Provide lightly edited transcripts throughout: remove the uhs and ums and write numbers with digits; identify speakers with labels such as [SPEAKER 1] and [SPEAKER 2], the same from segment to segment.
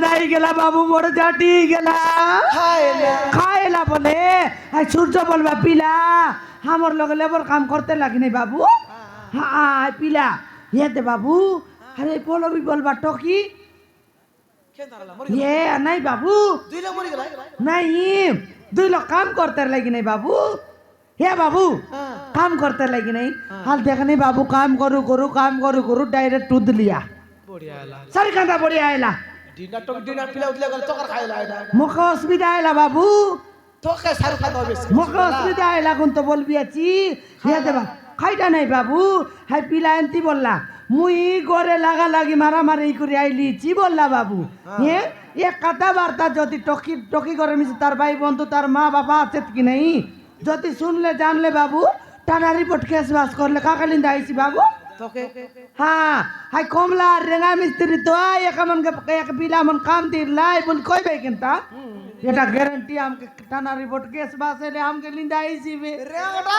[SPEAKER 1] নাই গেলা বাবু বড় জাটি গেলা খাইলা বলে আই সূর্য বলবা পিলা আমার লগে লেবর কাম করতে লাগনি বাবু হ্যাঁ পিলা ইয়েতে বাবু আরে পলবি বলবা টকি ये नहीं बाबू नहीं 2 लोग काम करते लगी नहीं बाबू हे बाबू काम करते लगी नहीं हाल देखा नहीं बाबू काम करू करू काम करू करू डायरेक्ट दूध लिया सर कहता बढ़िया आयला मुख असुविधा आयला बाबू मुख असुविधा आयला कौन तो बोल भी अच्छी ये देवा खाईटा नहीं बाबू हाय पिलायंती बोलला मुई गोरे लगा लगी मारा मारी করে আইলিছি বললা বাবু হ্যাঁ এ কথাবার্তা যদি টকি টকি করে মিছে তার ভাই বন্ধু তার মা বাবা আছে কি নাই যদি শুনলে জানলে বাবু টানা রিপোর্ট কেস বাস করলে কাকালিন্দা আইছি বাবু তোকে হ্যাঁ হাই কমলা রেঙ্গা মিস্ত্রি তো একামন এক বিলা মন কাম দিলাই বল কইবে কেনতা এটা গ্যারান্টি আমকে টানা রিপোর্ট কেস বাস এলে আমকে লিন্দা আইছি বে রেঙ্গাটা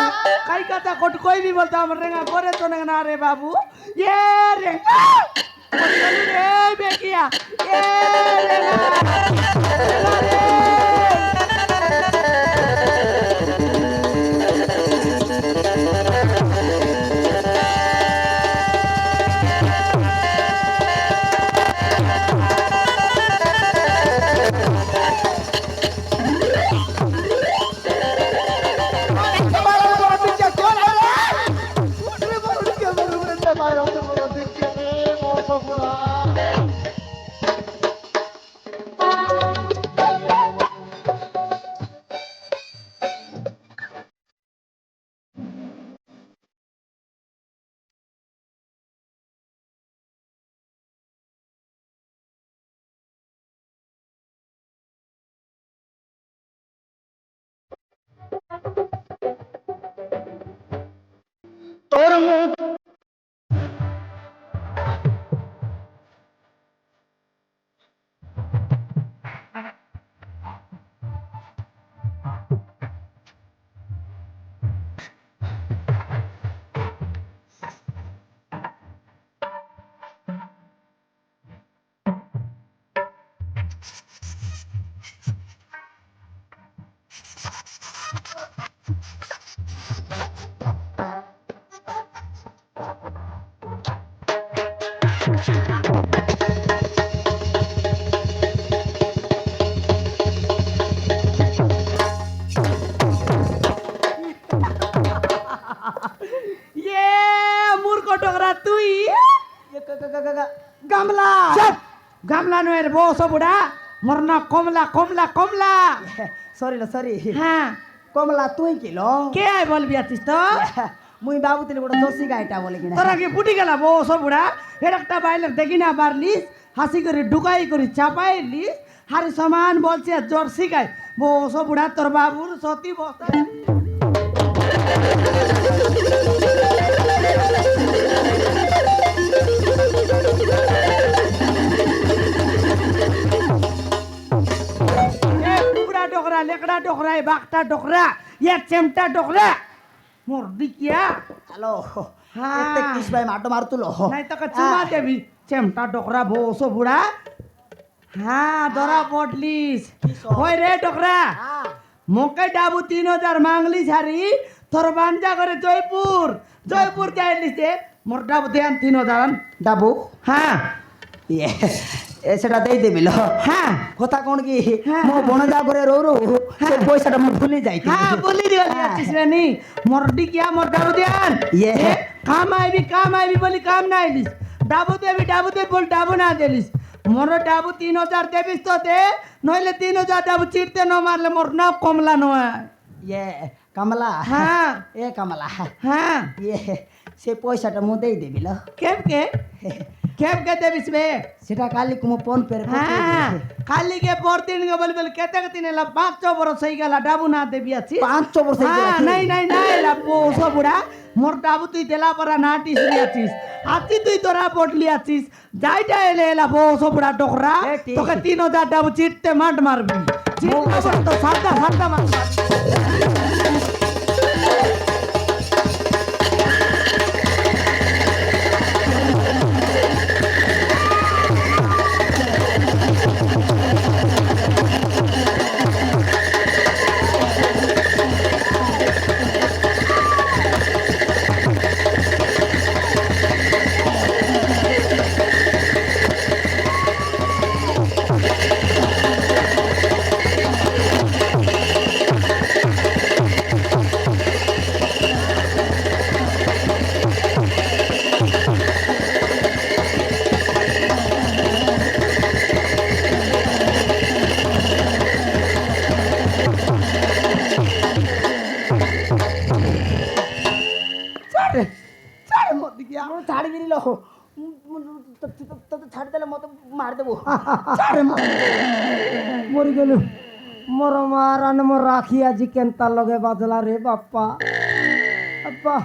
[SPEAKER 1] কাই কথা কোট কই বি বলতা আমার রেঙ্গা করে তো না রে বাবু এ রেঙ্গা রে বেকিয়া এ রেঙ্গা গামলা গামলা নয় বস বুড়া মোর না কমলা কমলা কমলা
[SPEAKER 2] সরি সরি
[SPEAKER 1] হ্যাঁ
[SPEAKER 2] কমলা তুই কিলো
[SPEAKER 1] কে আই বলবি আছিস তো
[SPEAKER 2] মুই বাবু তিলে বড় জসি গাইটা বলে কিনা
[SPEAKER 1] তোরা কি ফুটি গেলা বস বুড়া একটা বাইলে দেখি না বারলিস হাসি করে ঢুকাই করে চাপাইলিস হারি সমান বলছে জর্সি গাই বস বুড়া তোর বাবুর সতী বস্তা डोकरा लेकड़ा डोकरा बागटा डोकरा ये चमटा डोकरा मुर्दी क्या
[SPEAKER 2] चलो
[SPEAKER 1] हाँ
[SPEAKER 2] इतने किस भाई मारो मार तू लो
[SPEAKER 1] नहीं तो चुमा देवी चमटा डोकरा बोसो बुढ़ा हाँ दरा पोटलीस होय रे डोकरा मोके डाबू 3000 मांगली सारी थोर बांजा करे जयपुर जाइलिस दे मोर डाबू देन 3000
[SPEAKER 2] डाबू
[SPEAKER 1] हाँ
[SPEAKER 2] ये সেটা দেই দেবিল
[SPEAKER 1] হ্যাঁ
[SPEAKER 2] কথা কোন কি মো বনে যা করে রো রো সে পয়সাটা মো ভুলে যাই
[SPEAKER 1] হ্যাঁ বলি দিও আছিস রে নি মরডি কিয়া মোর ডাবু দেন
[SPEAKER 2] ये
[SPEAKER 1] কাম আইবি বলি কাম না আইলিস ডাবু দে বল ডাবু না দেলিস মোর ডাবু 3000 দেবিস তো দে নইলে 3000 ডাবু চিটতে ন মারলে মোর না কমলা নয়
[SPEAKER 2] ये कमला
[SPEAKER 1] হ্যাঁ
[SPEAKER 2] ए कमला
[SPEAKER 1] হ্যাঁ
[SPEAKER 2] ये সে পয়সাটা মো দেই দেবিল
[SPEAKER 1] কেম কে দেবিস বে
[SPEAKER 2] সেটা কালি কুমো ফোন পে
[SPEAKER 1] হ্যাঁ কালি কে পরদিন কে বলি কেতে দিন এলা 5 বরস হই গেলা ডাবু না দেবি আছি
[SPEAKER 2] 5 বরস হই গেলা
[SPEAKER 1] নাই এলা পোসো বুড়া মোর ডাবু তুই দেলা পরা নাটিস লিয়াছিস আছি তুই তোরা পটলি আছিস যাইটা এলা পোসো বুড়া ডোকরা তোকে 3000 ডাবু চিটতে মাঠ মারবি চিটতে তো সাদা মার
[SPEAKER 2] ছাড় দেবো
[SPEAKER 3] মরি গেল মোর মার আন মোর রাখি আজি কেনতা লগে বাজলা রে বাপ্পা আব্বা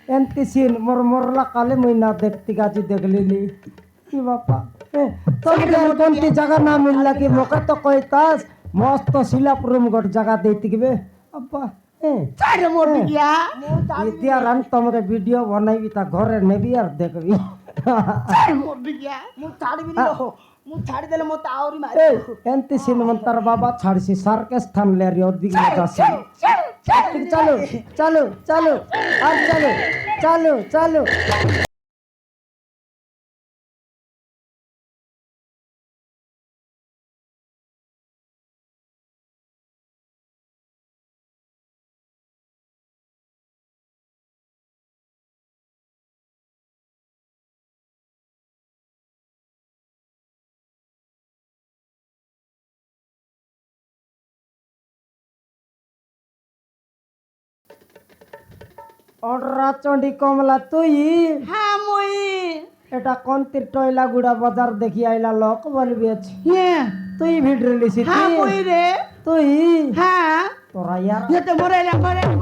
[SPEAKER 3] এনতি সিন মোর মরলা কালে মুই না দেখতি গাজি দেখলিনি কি বাপ্পা তোর কোনটি জায়গা না মিললা কি মোকে তো কইতাস মস্ত শিলাপুরম গট জায়গা দেইতে গবে আব্বা
[SPEAKER 1] ছাড় মোর বিটিয়া
[SPEAKER 3] ইতিয়া রান তোমরে ভিডিও বানাইবি তা ঘরে নেবি আর দেখবি
[SPEAKER 1] ছাড় মোর বিটিয়া
[SPEAKER 2] ମୁଁ ଛାଡ଼ିବିନି ଲୋ ମୁଁ ଛାଡ଼ିଦେଲେ ମୋତେ ଆହୁରି ମାରି
[SPEAKER 3] এনতি সিন মন্তার বাবা ছাড়ছি সার্কেস থামলে আর অধিক মজা আছে চলো চলো চলো আর চলো চলো চলো অর্ডরা চন্ডি কমলা তুই
[SPEAKER 1] হ্যাঁ মুই
[SPEAKER 3] এটা কন্তির টয়লা গুড়া বাজার দেখি আইলা লোক বলবি
[SPEAKER 1] হ্যাঁ
[SPEAKER 3] তুই ভিড় লিছি
[SPEAKER 1] হ্যাঁ মুই রে
[SPEAKER 3] তুই
[SPEAKER 1] হ্যাঁ
[SPEAKER 3] তোরা ইয়ার
[SPEAKER 1] যেতে মরেলা মরেলা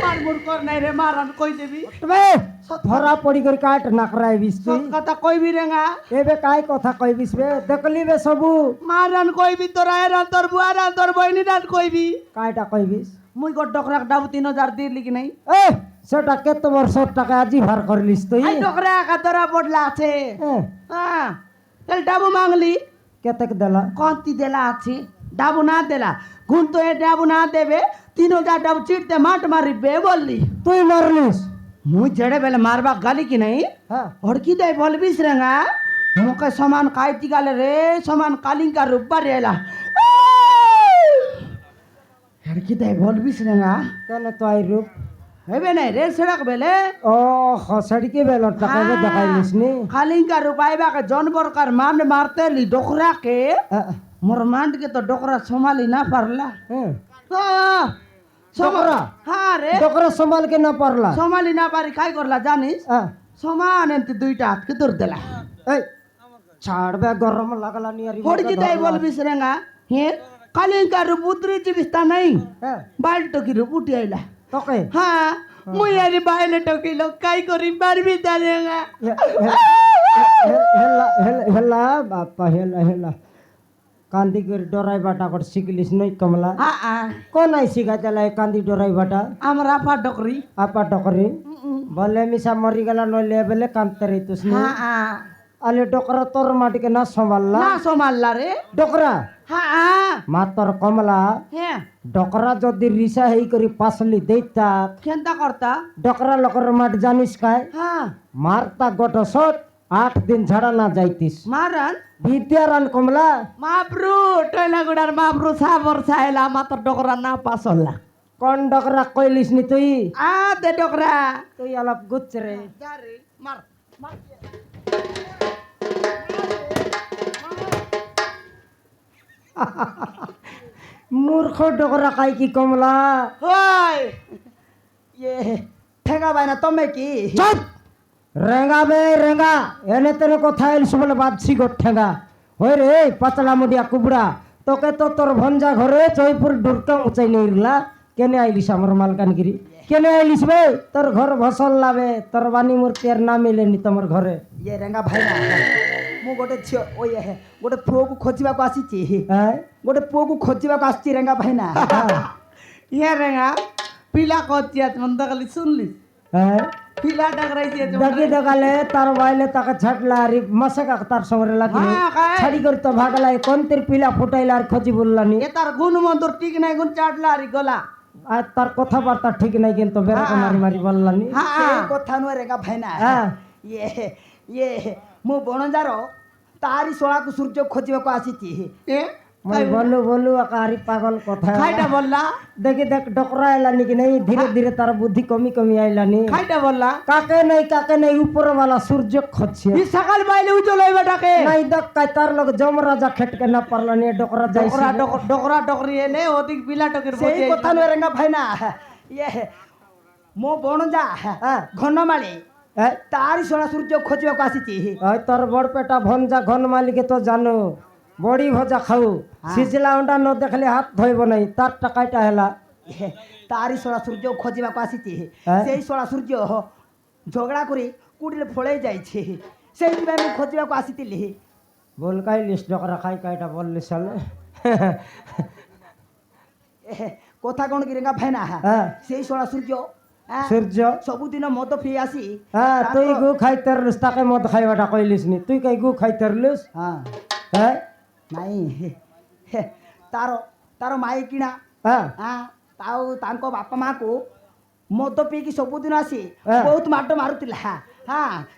[SPEAKER 1] মারমুর কর নাই রে মারান কই দেবি
[SPEAKER 3] ধরা পড়ি করে কাট নাকরাই বিস তুই
[SPEAKER 1] সব কথা কইবি রেঙ্গা
[SPEAKER 3] এবে কাই কথা কইবিস বে দেখলি বে সবু
[SPEAKER 1] মারান কইবি তোরা এরান তোর বুয়ারান তোর বইনি রান কইবি
[SPEAKER 3] কাইটা কইবিস
[SPEAKER 1] মুই গড ডকরাক ডাবু 3000 দিলি কি নাই
[SPEAKER 3] এ সেটা কত বর্ষ টাকা আজি ভার করলিস তুই
[SPEAKER 1] আই ডকরা কা তোরা বডলা আছে হ্যাঁ তেল ডাবু মাংলি
[SPEAKER 3] কেতেক দেলা
[SPEAKER 1] কন্তি দেলা আছে ডাবু না দেলা গুণ তো এ ডাবু না দেবে 3000 ডাবু চিটতে মাঠ মারিবে বললি
[SPEAKER 3] তুই মারলিস
[SPEAKER 1] মুই জেড়ে বেলে মারবা গালি কি নাই
[SPEAKER 3] হ্যাঁ
[SPEAKER 1] হড়কি দেয় বলবিস রেঙ্গা মুকে সমান কাইতি গালে রে সমান কালিঙ্কা রূপা রেলা হড়কি দেয় বলবিস রেঙ্গা
[SPEAKER 3] কেন তো আই রূপ
[SPEAKER 1] হেবে নাই রে সড়ক বেলে
[SPEAKER 3] ও হসড়কি বেল টাকা দেখাইলিস নি
[SPEAKER 1] কালিঙ্কা রূপাইবা কে জনবরকার মান মারতে লি ডোকরা কে মোর মান্ড के तो डोकरा संभाली ना पारला हाँ
[SPEAKER 3] डोकरा?
[SPEAKER 1] हाँ रे
[SPEAKER 3] ডোকরা সম্ভাল কে না পারলা
[SPEAKER 1] संभाली ना पारी काय करला जानिस समान एंती दुईटा हाथ के दूर देला
[SPEAKER 3] এই ছাড়বে গরম লাগলা নি আর
[SPEAKER 1] होड़की दाई बोल बिसरेंगा हे कालिंका रूप उतरी चिबिस्ता नहीं बाल टोकी रूप उठी आइला
[SPEAKER 3] তোকে
[SPEAKER 1] हाँ मुई यारी बाइले टोकी लोग काय करी बार भी डालेंगा
[SPEAKER 3] হেলা হেলা বাপা হেলা হেলা কান্দি করে ডরাই বাটা করে শিখলিস নই কমলা
[SPEAKER 1] हाँ हाँ
[SPEAKER 3] কোন আই শিখা চালাই কান্দি ডরাই বাটা
[SPEAKER 1] हमारा फा डोकरी
[SPEAKER 3] আপা ডকরি বলে মিশা মরি গেলা নইলে বেলে কানতে রইতুস নি
[SPEAKER 1] हाँ हाँ
[SPEAKER 3] আলে ডকরা তোর মাটিকে না সম্ভাললা
[SPEAKER 1] ना संभालला रे
[SPEAKER 3] ডকরা
[SPEAKER 1] हाँ हाँ
[SPEAKER 3] মাতর কমলা
[SPEAKER 1] हैं
[SPEAKER 3] ডকরা যদি রিসা হেই করি পাসলি দেইতা
[SPEAKER 1] केंता करता
[SPEAKER 3] ডকরা লোকের মাঠ জানিস কায়
[SPEAKER 1] हाँ
[SPEAKER 3] মারতা গট সট 8 দিন ঝাড়া না যাইতিস
[SPEAKER 1] मारन
[SPEAKER 3] বিদ্যারান কমলা
[SPEAKER 1] माब्रू टोला गुडार माब्रू साबर सायला मात्र डोकरा ना पासला
[SPEAKER 3] কোন ডকরা কইলিস নি তুই
[SPEAKER 1] आ दे डोकरा
[SPEAKER 3] তুই আলাপ গুচ্ছ রে
[SPEAKER 1] जा रे मार मार
[SPEAKER 3] মূর্খ ডকরা কাই কি কমলা
[SPEAKER 1] ओए
[SPEAKER 2] ଇଏ ঠেঙ্গা ভাইনা ତମେ কি
[SPEAKER 3] চুপ রেঙ্গা বে রেঙ্গা এনে তেনে কথা এলিস বলে বাদছি গো ঠেঙ্গা ওই রে পাতলা মুডিয়া কুবড়া তোকে তো তোর ভঞ্জা ঘরে জয়পুর ডুরকা উচাই নিলা কেনে আইলিস আমার মালকানগিরি কেনে আইলিস বে তোর ঘর ভসল লাবে তোর বাণী মূর্তি আর না মিলেনি তোমার ঘরে
[SPEAKER 2] ଇଏ ରେଙ୍ଗା ଭାଇନା ମୁଁ ଗୋଟେ ଝିଅ ଓ ଇଏ ଗୋଟେ ପୁଅକୁ ଖୋଜିବାକୁ ଆସିଛି
[SPEAKER 3] হ্যাঁ
[SPEAKER 2] ଗୋଟେ ପୁଅକୁ ଖୋଜିବାକୁ ଆସିଛି ରେଙ୍ଗା ଭାଇନା
[SPEAKER 1] ये रेगा पीला कोचिया मन दगली सुन ली
[SPEAKER 3] হ্যাঁ
[SPEAKER 1] पीला डगराई जे
[SPEAKER 3] দেখি দেখালে তার বাইলে তাকে ছাটলা আর মশাকা তার সঙ্গে লাগি
[SPEAKER 1] হ্যাঁ, খায়।
[SPEAKER 3] ছাড়ি করে তো ভাগলাই কোনতের পিলা ফুটাইলা আর খোঁজি বললানি
[SPEAKER 1] ये तार गुण मंदुर ठीक नहीं गुण चाटला री गला
[SPEAKER 3] আর তার কথাবার্তা ঠিক নাই কিন্তু বেড়াকে মারি মারি বললানি
[SPEAKER 2] ସେଇ
[SPEAKER 1] हाँ
[SPEAKER 2] କଥା ନୁହେଁ ରେଙ୍ଗା ଭାଇନା
[SPEAKER 3] হ্যাঁ
[SPEAKER 2] ଇଏ ଇଏ ମୁଁ ବଣଜାର ତାରି ଶଳାକୁ ସୂର୍ଯ୍ୟ ଖୋଜିବାକୁ ଆସିଛି
[SPEAKER 1] ये
[SPEAKER 3] মই বলু বলু আকারি পাগল কথা
[SPEAKER 1] খাইটা বললা
[SPEAKER 3] দেখি দেখ ডকরা এলানি কি নাই ধীরে ধীরে তার বুদ্ধি কমি কমি আইলানি
[SPEAKER 1] খাইটা বললা
[SPEAKER 3] কাকে নাই উপরওয়ালা সূর্য খচ্ছে
[SPEAKER 1] ই সকাল বাইলে উজল হইবাটাকে
[SPEAKER 3] নাই দেখ কাই তার লগ যমরাজা খেটকে না পারলানি ডকরা যাইছি
[SPEAKER 1] ডকরা ডকরি এনে ওদিক বিলাটকের
[SPEAKER 2] সেই কথা নয় রেঙ্গা ভাই না ইয়ে ମୋ ବଣଜା ଘନମାଳି ତାରି ସୋଣା ସୂର୍ଯ୍ୟ ଖୋଜିବାକୁ ଆସିଛି
[SPEAKER 3] ওই তোর বড় পেটা ভঞ্জা ঘন মালিকে তো জানো বড়ি ভজা খাও সিজলা অন্ডা ন দেখলে হাত ধইব নাই তার টাকাটা হেলা
[SPEAKER 2] ଇଏ, ତାରି ସୋଣା ସୂର୍ଯ୍ୟ ଖୋଜିବାକୁ ଆସିଛି
[SPEAKER 3] হ্যাঁ?
[SPEAKER 2] ସେଇ ସୋଣା ସୂର୍ଯ୍ୟ ଝଗଡ଼ା କରି କୋଉଠି ପଳେଇ ଯାଇଛି ସେଇଥିପାଇଁ ମୁଁ ଖୋଜିବାକୁ ଆସିଥିଲି
[SPEAKER 3] বল কাইলিস ডকরা খাই কাইটা বললি সালে
[SPEAKER 2] କଥା କ'ଣ କି ରେଙ୍ଗା ଭାଇନା
[SPEAKER 3] হ্যাঁ
[SPEAKER 2] ସେଇ ସୋଣା ସୂର୍ଯ୍ୟ
[SPEAKER 3] সূর্য
[SPEAKER 2] ସବୁଦିନ মদ ପିଇ আসি
[SPEAKER 3] হ্যাঁ তুই গু খাইতেরলিস তাকে মদ খাইবাটা কইলিস নি তুই কাই গু খাইতেরলিস
[SPEAKER 2] ହଁ
[SPEAKER 3] হ্যাঁ
[SPEAKER 2] ନାଇଁ ତାର ତାର ମାଇ କିଣା
[SPEAKER 3] হ্যাঁ
[SPEAKER 2] ଆଉ ତାଙ୍କ ବାପା ମାଆକୁ ମଦ ପିଇକି ସବୁଦିନ ଆସି
[SPEAKER 3] ହଁ।
[SPEAKER 2] ବହୁତ ମାଡ଼ ମାରୁଥିଲା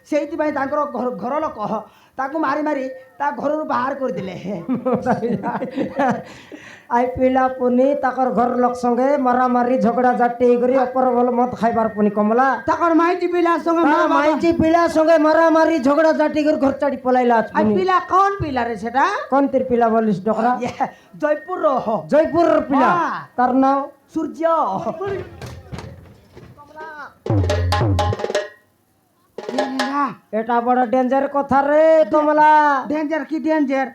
[SPEAKER 2] ସେଇଥିପାଇଁ ତାଙ୍କର ଘର ଲୋକ ତାକୁ ମାରି ମାରି ତା ଘରରୁ ବାହାର କରିଦେଲେ
[SPEAKER 3] আই পিলা পুনি তাকর ঘর লোক সঙ্গে মারামারি ঝগড়া ঝাটি করি অপর বল মদ খাইবার পুনি কমলা
[SPEAKER 1] তখন মাইটি পিলার সঙ্গে
[SPEAKER 3] মাইজি পিলা সঙ্গে মারামারি ঝগড়া ঝাটি করে ঘর চাড়ি পলাইলা আজ
[SPEAKER 1] আর পিলা কোন পিলা রে সেটা
[SPEAKER 3] কোন তীর পিলা বলিস ডকরা
[SPEAKER 2] জয়পুর
[SPEAKER 3] জয়পুর পিলা
[SPEAKER 2] হ্যাঁ।
[SPEAKER 3] তার নাম
[SPEAKER 2] সূর্য
[SPEAKER 3] এটা বড় ডেঞ্জার কথা রে কমলা
[SPEAKER 1] ডেঞ্জার কি ডেঞ্জার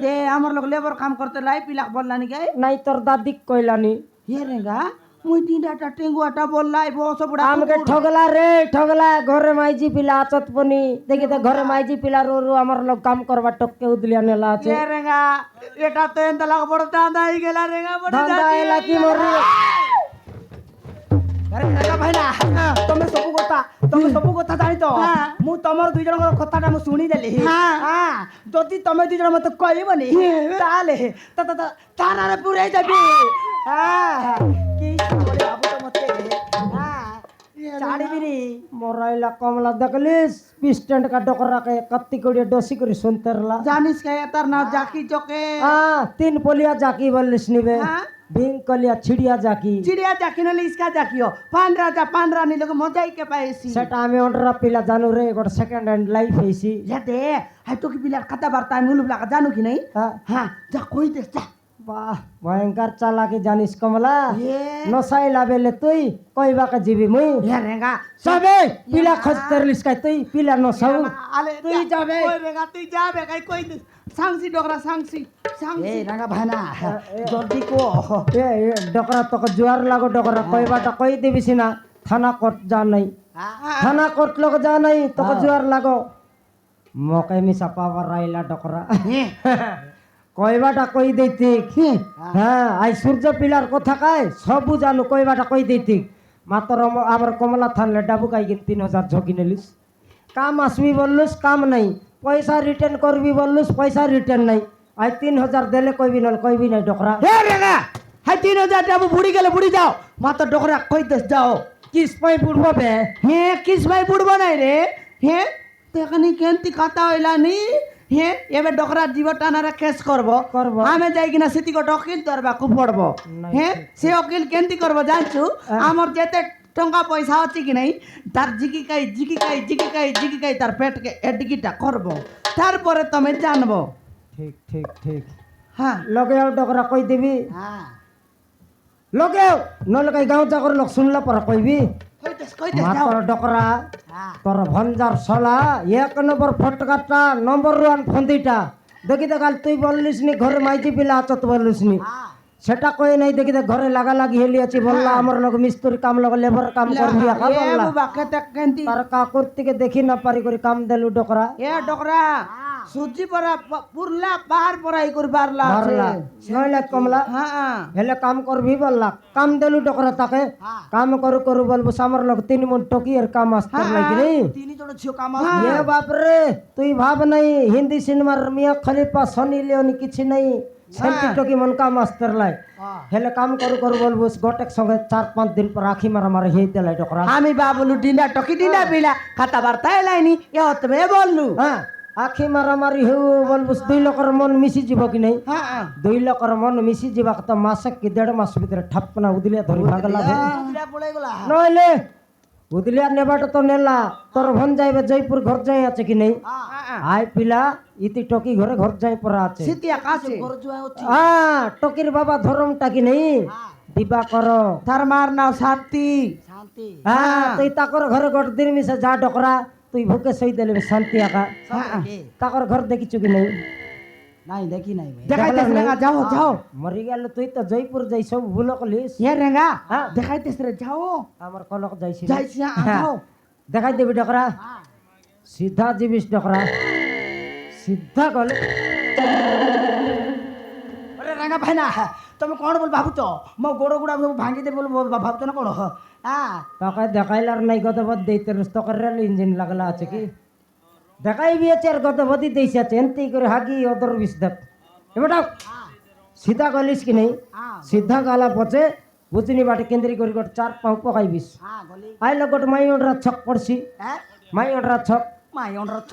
[SPEAKER 1] দে আমার লোক লেবার কাম করতে লাই পিলা বললা নি গাই
[SPEAKER 3] নাই তোর দাদি কইলানি
[SPEAKER 1] হে রেঙ্গা মুই তিনটা টেঙ্গুয়াটা বললাই বস বুড়া
[SPEAKER 3] আমাকে ঠগলা রে ঠগলা ঘরে মাইজি পিলা আচত পনি দেখি তো ঘরে মাইজি পিলা রো রো আমার লোক কাম করবা টককে উদলিয়া নেলা আছে
[SPEAKER 1] হে রেঙ্গা এটা তো এন্তা লাগ বড় দাদা হই গেলা রেঙ্গা বড়
[SPEAKER 3] ধান্দা এলা কি মরি
[SPEAKER 2] ଭାଇନା ତମେ ସବୁ କଥା ଜାଣିଛ ମୁଁ ତମର ଦୁଇ ଜଣଙ୍କର କଥାଟା ମୁଁ ଶୁଣିଦେଲି ଯଦି ତମେ ଦୁଇ ଜଣ ମତେ କହିବନି ତାହେଲେ ତାରାରେ ପୁରେଇ ଦେବି କି ଭାବୁଛ ମତେ ছাড়িবিনি
[SPEAKER 3] মরাইলা কমলা দেখলিস পিস্টেন্ট কা ডকরা কে কত্তি করে ডসি করে শুনতেরলা
[SPEAKER 1] জানিস কে তার না জাকি চকে
[SPEAKER 3] তিন পলিয়া জাকি বললিস নিবে
[SPEAKER 1] হ্যাঁ।
[SPEAKER 3] ভিঙ্কলিয়া ছিড়িয়া জাকি
[SPEAKER 1] চিড়িয়া জাকি নলে ইসকা জাকিও পান্ডরা নি লোক মজাই কে পাইছি
[SPEAKER 3] সেটা আমি অন্ডরা পিলা জানু রে গোটা সেকেন্ড হ্যান্ড লাইফ হইছি
[SPEAKER 1] দে হাই তো কি পিলার কথা বার্তা আমি মুলুবলা জানো কি নাই
[SPEAKER 3] হ্যাঁ
[SPEAKER 1] হ্যাঁ যা কই দে যা
[SPEAKER 3] বাহ ভয়ঙ্কর চালাকি জানিস কমলা
[SPEAKER 1] এ
[SPEAKER 3] নসাইলা বেলে তুই কইবাকে জিবি মুই
[SPEAKER 1] হে রেঙ্গা
[SPEAKER 3] সবে পিলা খোঁজতেরলিস কাই তুই পিলা নসাউ
[SPEAKER 1] আলে
[SPEAKER 3] তুই যাবে
[SPEAKER 1] ওই রেঙ্গা তুই যাবে কাই কই দে সাংসি ডগরা সাংসি
[SPEAKER 2] এই রাঙা ভাইনা জলদি কো
[SPEAKER 3] এ ডকরা তোকে জোয়ার লাগো ডকরা কইবাটা কই দিবিস না থানা কোর্ট যা নাই থানা কোর্ট লোক যা নাই তোকে জোয়ার লাগো মকে মিশা পাওয়ার রাইলা ডকরা কইবাটা কই দেইতি হ্যাঁ আই সূর্য পিলার কথা কাই সবু জানু কইবাটা কই দেইতি মাত্র আমার কমলা থানলে ডাবু কাই 3000 ঝকি নেলিস কাম আসবি বললুস কাম নাই পয়সা রিটার্ন করবি বললুস পয়সা রিটার্ন নাই আই 3000 দেলে কইবি নাই ডকরা
[SPEAKER 1] হে রেঙ্গা হাই 3000 টাকা বুড়ি গেলে বুড়ি যাও মাত্র ডগরা কই দে যাও
[SPEAKER 3] কিস পাই বুড়বো বে
[SPEAKER 1] হে কিস ভাই বুড়বো নাই রে হে তেখানি কেনতি কথা হইলানি হে এবে ডকরা জীব টানারে কেস করব আমি যাই কিনা সেতিক ডকিল ধরবাকু পড়ব হে সে অকিল কেনতি করব জানছু আমার যেতে টঙ্কা পয়সা আছে কি নাই তার জিকিকাই তার পেটকে এডিকিটা করব তারপরে তুমি জানবো
[SPEAKER 3] ঠিক ঠিক ঠিক
[SPEAKER 1] হ্যাঁ
[SPEAKER 3] লগে ডকরা কই দিবি লগে নলে কাই গাঁও চাকর লোক শুনলা পর কইবি
[SPEAKER 1] কই দে যাও
[SPEAKER 3] মাত্র ডকরা তোর ভঞ্জার সলা 1 নম্বর ফটকাটা নম্বর 1 ফন্দিটা দেখি দেখাল তুই বললিস নি ঘরে মাইজি পিলা আচত বললিস নি সেটা কই নাই দেখি দে ঘরে লাগা লাগি হেলি আছি বললা আমার লোক মিস্ত্রি কাম লোক লেবার কাম করবি একা
[SPEAKER 1] এ
[SPEAKER 3] বললা
[SPEAKER 1] বাবা কেতে কেনতি
[SPEAKER 3] তার কাকুর থেকে দেখি না পারি করে কাম দেলু ডকরা
[SPEAKER 1] এ ডকরা সুজি পরা পুরলা পার পরাই করবার লাগছে
[SPEAKER 3] মারলা নইলে কমলা
[SPEAKER 1] হ্যাঁ
[SPEAKER 3] হেলে কাম করবি বললা কাম দেলু ডকরা তাকে কাম করু বলবো সামর লোক 3 মন টকি এর কাম আসতে লাগি রে
[SPEAKER 2] ତିନି ଜଣ ଝିଅ କାମ
[SPEAKER 3] ये बाप रे তুই ভাব নাই হিন্দি সিনেমার মিয়া খলিফা সনি লিওনি কিছু নাই সেন্টি টকি মন কাম আসতে লাই হেলে কাম করু বলবো গোটেক সঙ্গে 4-5 দিন পর রাখি মারা হেই দেলাই ডকরা
[SPEAKER 1] আমি বাবুলু ডিনা টকি ডিনা বিলা খাতা বার্তা এলাইনি এ তুমি বললু
[SPEAKER 3] হ্যাঁ আখি মারামারি হেউ বলবো 2 লোকের মন মিশি যাব কি নাই
[SPEAKER 1] হ্যাঁ
[SPEAKER 3] 2 লোকের মন মিশি যাবা তো মাসে কি 1.5 মাস ভিতরে ঠাপনা উদিলিয়া ধরি ভাগলা
[SPEAKER 2] উদিলা পড়ে গলা
[SPEAKER 3] নইলে উদিলিয়া নেবাটা তো নেলা তোর ভন যাইবে জয়পুর ঘর যাই আছে কি নাই আই পিলা ইতি টকি ঘরে ঘর যাই পড়া আছে
[SPEAKER 1] সিতিয়া কাছে
[SPEAKER 2] ঘর জুয়া হচ্ছে
[SPEAKER 3] টকির বাবা ধরমটা কি নেই দিবা কর
[SPEAKER 1] তার মার নাও শান্তি
[SPEAKER 2] শান্তি
[SPEAKER 3] তুই তাকর ঘরে গট দিন মিশে যা ডকরা তুই ভুকে সই দেলে শান্তি আকা তাকর ঘর দেখিছু কি নেই
[SPEAKER 2] নাই দেখি নাই ভাই
[SPEAKER 1] দেখাইতেছ রেঙ্গা যাও যাও
[SPEAKER 3] মরি গেল তুই তো জয়পুর যাই সব ভুল কলিস
[SPEAKER 1] এ রেঙ্গা দেখাইতেছ রে যাও
[SPEAKER 3] আমার কলক যাইছি
[SPEAKER 1] যাইছি যাও
[SPEAKER 3] দেখাই দেবি ডকরা সিধা জিবিস ডকরা সিধা গলে
[SPEAKER 2] আরে রাঙ্গা ভাই না তুমি কোন বল ভাবুছ মো গোড় গুড়া সব ভাঙি দে বল ভাবছ না কোন
[SPEAKER 3] টাকা দেখাইলার নাই গত বদ দেইতে রস্ত করে ইঞ্জিন লাগলা আছে কি দেখাই বিয়েছে আর গত বদি দেইছে আছে এনতি করে হাগি ওদর বিষ দেখ এবাটা সিধা গলিস কি নেই সিধা গালা পচে বুঝিনি বাটে কেন্দ্রি করি গট 4 পকাই বিষ
[SPEAKER 2] গলি
[SPEAKER 3] আইলো গট মাই অডরা ছক পড়ছি মাই অডরা ছক
[SPEAKER 2] মাই অনর ছ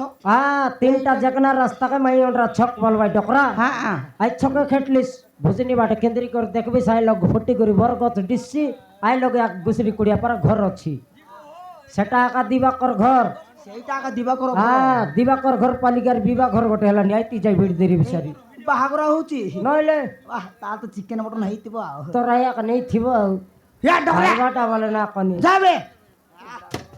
[SPEAKER 3] 3টা জগনা রাস্তা কে মাই অডরা ছক বলবাই ডকরা
[SPEAKER 1] হ্যাঁ
[SPEAKER 3] আই ছকে খেটলিস বুঝিনি বাটে কেন্দ্রি করে দেখবি সাই লগ ফটি করি বরগত ডিসি আই লগে এক গুসরি কুড়িয়া পার ঘর ଅଛି সেটা একা দিবাকর ঘর
[SPEAKER 2] সেই টাকা দিবা কর
[SPEAKER 3] দিবাকর ঘর পালিকার বিবাহ ঘর গোটে হেলানি আইতি যাই ভিড় দেরি বিচারি
[SPEAKER 2] বাহাগর হଉଛି
[SPEAKER 3] নইলে
[SPEAKER 2] তা তো চিকেন মটন ହେଇଥିବ ଆଉ
[SPEAKER 3] তোর এক নেই থিব খাইবাটা বলে না কনি
[SPEAKER 1] যাবে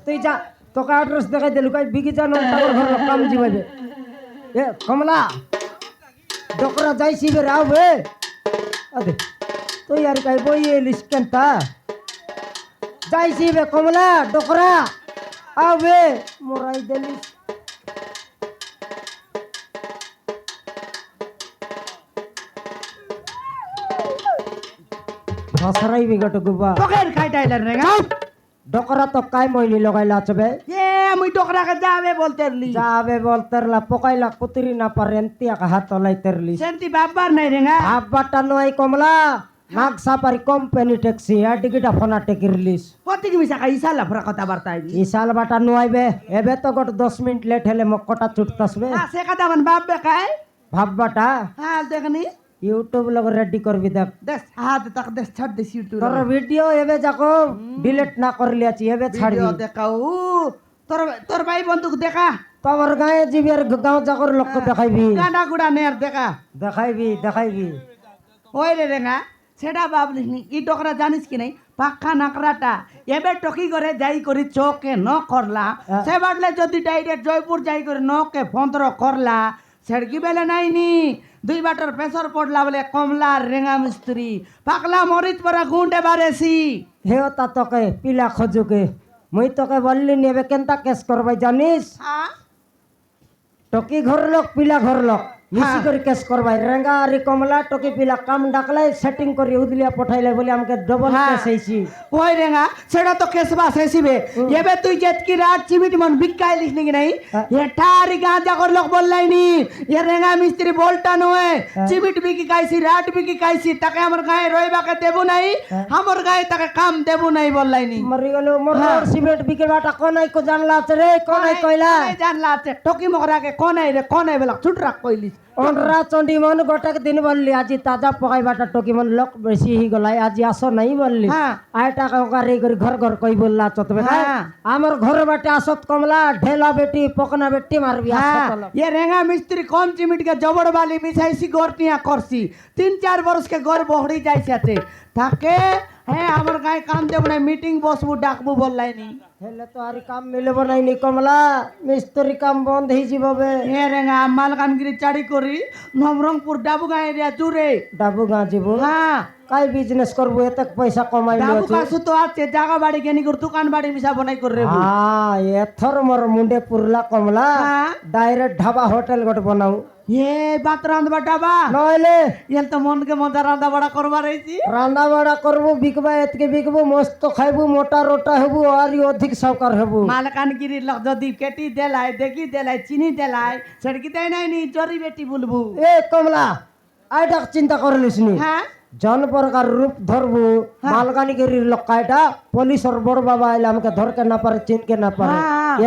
[SPEAKER 3] তুই যা তোকে অ্যাড্রেস দেখাই দিলু কাই বিগি জানো তার ঘর কাম জিবাইবে এ কমলা ডকরা যাইছি বে রাও বে আদে তুই আর কাই বই এলিস কেনতা যাইছি বে কমলা ডকরা আবে মোরাই দেলিস ভাষারাই বিগট গুবা
[SPEAKER 1] তোকের খাইটাইলার রেঙ্গা
[SPEAKER 3] ডকরা তো কাই মইনি লগাইলা চবে
[SPEAKER 1] এ মুই টকরাকে যাবে বলতেরলি
[SPEAKER 3] যাবে বলতেরলা পকাইলা কুতিরি না পারেন্তি আকা হাত লাই তেরলি
[SPEAKER 1] সেন্তি বাবার নাই রেঙ্গা
[SPEAKER 3] আব্বাটা নয় কমলা নাগ সাপারি কোম্পানি ট্যাক্সি আর টিকিটা ফোনা টেকি রিলিজ
[SPEAKER 1] কতি কি মিশা ইসা লাফরা কথা বার্তাই
[SPEAKER 3] ইসাল বাটা নয়বে এবে তো গট 10 মিনিট লেট হলে মক্কটা ছুটতাসবে
[SPEAKER 1] সে কথা মান বাপ বেকায়
[SPEAKER 3] ভাববাটা
[SPEAKER 1] হ্যাঁ দেখনি
[SPEAKER 3] ইউটিউব লগ রেডি করবি দেখ
[SPEAKER 1] দেখ হাত তাক দেখ ছাড় দিস ইউটিউব
[SPEAKER 3] তোর ভিডিও এবে যাকো ডিলিট না করলি আছি এবে ছাড়বি
[SPEAKER 1] ভিডিও দেখাও তোর তোর ভাই বন্ধুক দেখা
[SPEAKER 3] তোমার গায়ে জিবি আর গাঁও যাকর লোক দেখাইবি
[SPEAKER 1] গানা গুড়া নের দেখা
[SPEAKER 3] দেখাইবি
[SPEAKER 1] ওই রে রেঙ্গা সেটা ভাবলিস নি ই টকরা জানিস কি নাই পাখা নাকড়াটা এবে টকি করে যাই করি চোখে ন করলা সে বাটলে যদি ডাইরেক্ট জয়পুর যাই করে নকে ফন্দ্র করলা সেড়কি বেলে নাইনি 2 বাটার প্রেসার পড়লা বলে কমলা রেঙ্গা মিস্ত্রি পাকলা মরিচ পরা গুঁটে বারেছি
[SPEAKER 3] হেও তা তোকে পিলা খজুকে মুই তোকে বললি নেবে কেনতা কেস করবাই জানিস
[SPEAKER 1] হ্যাঁ
[SPEAKER 3] টকি ঘর লোক পিলা ঘর লোক মিশি করে কেস করবাই রেঙ্গা আর কমলা টকি পিলা কাম ডাকলাই সেটিং করে উদলিয়া পঠাইলে বলে আমাকে ডবল কেস হইছি
[SPEAKER 1] ওই রেঙ্গা সেটা তো কেসবা শেষিবে এবে তুই যেতকি রাত চিমিট মন বিকাইলিস নাকি নাই এটারি গাঁজা কর লোক বললাইনি এ রেঙ্গা মিস্ত্রি বলটা নয় চিমিট বিকি খাইছি রাত বিকি খাইছি তাকে আমার গায়ে রইবাকে দেবো নাই আমার গায়ে তাকে কাম দেবো নাই বললাইনি
[SPEAKER 3] মরি গেল মোর সিমেন্ট বিকে বাটা কোনাই কো জানলা আছে রে কোনাই কইলা
[SPEAKER 1] জানলা আছে টকি মগরাকে কোনাই বেলা ছুট রাখ কইলিস
[SPEAKER 3] অনরা চন্ডি মন গোটাক দিন বললি আজি তাজা পকাই বাটা টকি মন লোক বেশি হি গলাই আজি আসো নাই বললি আইটা কারে করে ঘর ঘর কই বললা চতবে আমার ঘর বাটে আসত কমলা ঢেলা বেটি পকনা বেটি মারবি আসত
[SPEAKER 1] ये रेंगा मिस्त्री कौन चिमिट के जबड़ वाली मिसाइसी गोरटिया करसी 3-4 वर्ष के गोर बहड़ी जाइछाते ताके হ্যাঁ আমার গায়ে কাম দেব না মিটিং বসবো ডাকবো বললাইনি
[SPEAKER 3] হেলে তো আর কাম মিলব নাই নি কমলা মিস্ত্রি কাম বন্ধ হই যাবে
[SPEAKER 1] এ রেঙ্গা মালকানগিরি চাড়ি করি নবরঙ্গপুর ডাবুগা এরিয়া জুড়ে
[SPEAKER 3] ডাবু গা যাব
[SPEAKER 1] হ্যাঁ
[SPEAKER 3] কাই বিজনেস করবো এত পয়সা কমাই
[SPEAKER 1] ডাবু
[SPEAKER 3] লিয়েছি
[SPEAKER 1] কাছু তো আছে জায়গা বাড়ি কেনি করে দোকান বাড়ি মিশা বনাই করে রেবো
[SPEAKER 3] এথর মোর মুন্ডে পুরলা কমলা ডাইরেক্ট ঢাবা হোটেল গোট বনাও
[SPEAKER 1] এ বাত রান্ধবা ডাবা
[SPEAKER 3] নইলে
[SPEAKER 1] এল তো মনকে মজা রান্ধা বড়া করবার হইছি
[SPEAKER 3] রান্না বাড়া করবো বিকবা এতকে বিকবো মস্ত খাইবো মোটা রোটা হবো আর অধিক সরকার হবো
[SPEAKER 1] মালকানগিরি লোক যদি কেটি দেলাই দেখি দেলাই চিনি দেলাই সেড়কি দেয় নাই নি জরি বেটি বলবো
[SPEAKER 3] এ কমলা আইটা চিন্তা করলিস নি
[SPEAKER 1] হ্যাঁ
[SPEAKER 3] জন প্রকার রূপ ধরবো মালকানগিরির লোক কাইটা পুলিশের বড় বাবা আইলে আমাকে ধরকে না পারে চিনকে না পারে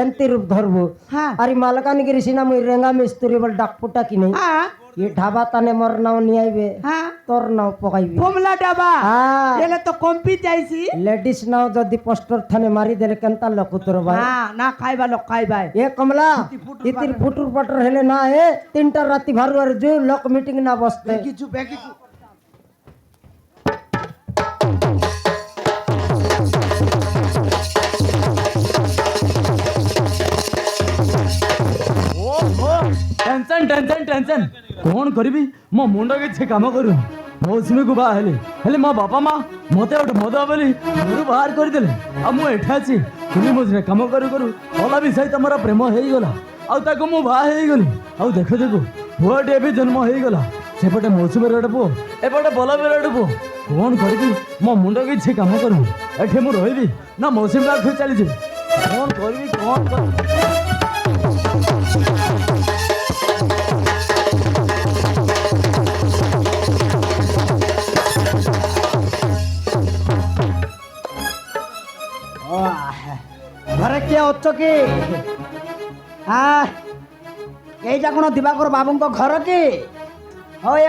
[SPEAKER 3] এন্তি রূপ ধরবো
[SPEAKER 1] হ্যাঁ।
[SPEAKER 3] আর মালকানগিরি সিনা মুই রেঙ্গা মিস্ত্রি বল ডাকপুটা কিনে
[SPEAKER 1] হ্যাঁ
[SPEAKER 3] এ ঢাবা তানে মোর নাও নিয়ে আইবে
[SPEAKER 1] হ্যাঁ
[SPEAKER 3] তোর নাও পকাইবে
[SPEAKER 1] কমলা ডাবা
[SPEAKER 3] হ্যাঁ
[SPEAKER 1] এলে তো কম্পি যাইছি
[SPEAKER 3] লেডিস নাও যদি পোস্টর থানে মারি দেলে কেনতা লোক তোর ভাই
[SPEAKER 1] হ্যাঁ না খাইবা লোক খাইবাই
[SPEAKER 3] এ কমলা ইতির ফুটুর পটর হেলে না এ 3টা রাতি ভারু আর জু লোক মিটিং না বসতে
[SPEAKER 1] কিছু কিছু
[SPEAKER 4] टेंशन टेंशन टेंशन कौन करिबी मो मुंडा के काम करू मौसमी को बा हेले मो बापा माँ मते गोटे मद बोली घर बाहर करदेले आ मु एठा अछि तुमी मझे काम करू करू भला भी सहित मोर प्रेम हो गला आउ ताको मु बा हे गली आउ देखो देखो पुआटे भी जन्म हो गला सेपटे मौसमी रोड पो एपटे बलबी रोड पो कौन करिबी मो मुंडा के काम करू एठे मु रहिबी ना मौसमी पाख चली जी कौन करिबी कौन कर
[SPEAKER 2] ঘরে কে অছ কি হ্যাঁ এইটা কোন দিবাকর বাবুঙ্ক ঘর কি হয়